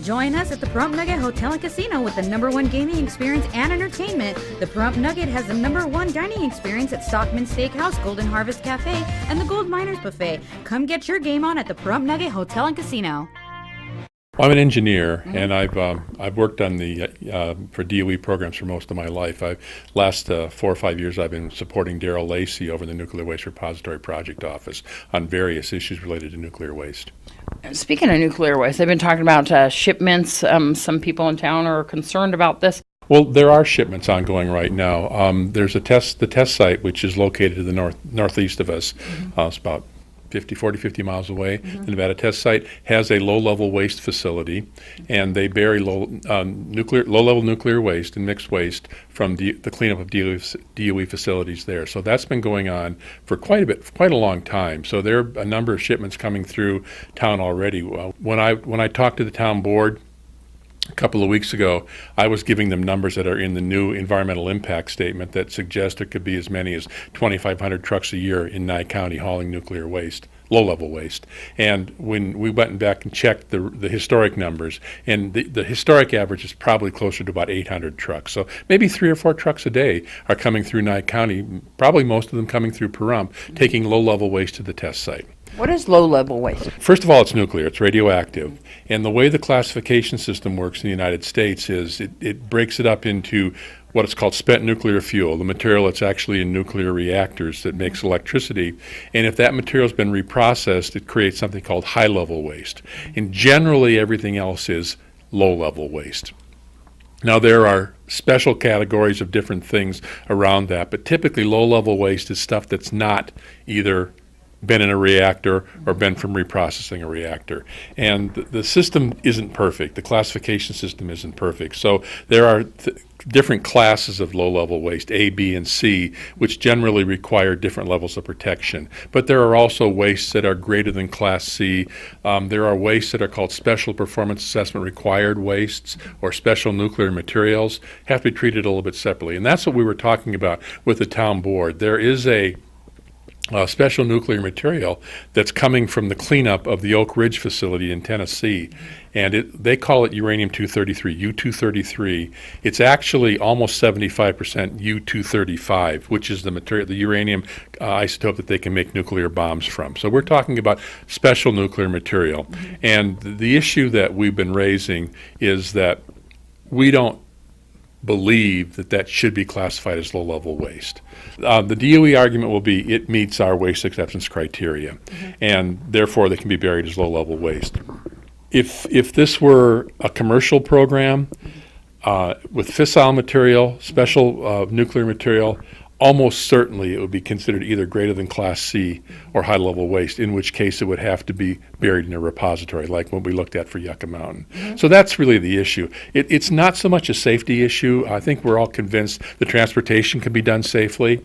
Join us at the Pahrump Nugget Hotel and Casino with the #1 gaming experience and entertainment. The Pahrump Nugget has the #1 dining experience at Stockman Steakhouse, Golden Harvest Cafe, and the Gold Miners Buffet. Come get your game on at the Pahrump Nugget Hotel and Casino. Well, I'm an engineer, and I've worked on the for DOE programs for most of my life. Last 4 or 5 years, I've been supporting Darrell Lacey over the Nuclear Waste Repository Project Office on various issues related to nuclear waste. Speaking of nuclear waste, they've been talking about shipments. Some people in town are concerned about this. Well, there are shipments ongoing right now. There's the test site, which is located to the northeast of us. It's about 50 miles away. The Nevada test site has a low-level waste facility, and they bury low-level nuclear waste and mixed waste from the cleanup of DOE facilities there. So that's been going on for quite a long time. So there are a number of shipments coming through town already. When I talked to the town board a couple of weeks ago, I was giving them numbers that are in the new environmental impact statement that suggest there could be as many as 2,500 trucks a year in Nye County hauling nuclear waste, low-level waste. And when we went back and checked the historic numbers, and the historic average is probably closer to about 800 trucks. So maybe 3 or 4 trucks a day are coming through Nye County, probably most of them coming through Pahrump, taking low-level waste to the test site. What is low-level waste? First of all, it's nuclear. It's radioactive. And the way the classification system works in the United States is it breaks it up into what is called spent nuclear fuel, the material that's actually in nuclear reactors that makes electricity. And if that material's been reprocessed, it creates something called high-level waste. And generally, everything else is low-level waste. Now, there are special categories of different things around that, but typically low-level waste is stuff that's not either been in a reactor or been from reprocessing a reactor. And the system isn't perfect. The classification system isn't perfect. So there are different classes of low-level waste, A, B, and C, which generally require different levels of protection. But there are also wastes that are greater than Class C. There are wastes that are called special performance assessment required wastes, or special nuclear materials, have to be treated a little bit separately. And that's what we were talking about with the town board. There is a special nuclear material that's coming from the cleanup of the Oak Ridge facility in Tennessee, and they call it uranium-233, U-233. It's actually almost 75% U-235, which is the material, the uranium isotope that they can make nuclear bombs from. So we're talking about special nuclear material, and the issue that we've been raising is that we don't believe that should be classified as low-level waste. The DOE argument will be it meets our waste acceptance criteria, and therefore they can be buried as low-level waste. If this were a commercial program with fissile material, special nuclear material, almost certainly it would be considered either greater than Class C or high-level waste, in which case it would have to be buried in a repository, like what we looked at for Yucca Mountain. So that's really the issue. It's not so much a safety issue. I think we're all convinced the transportation can be done safely.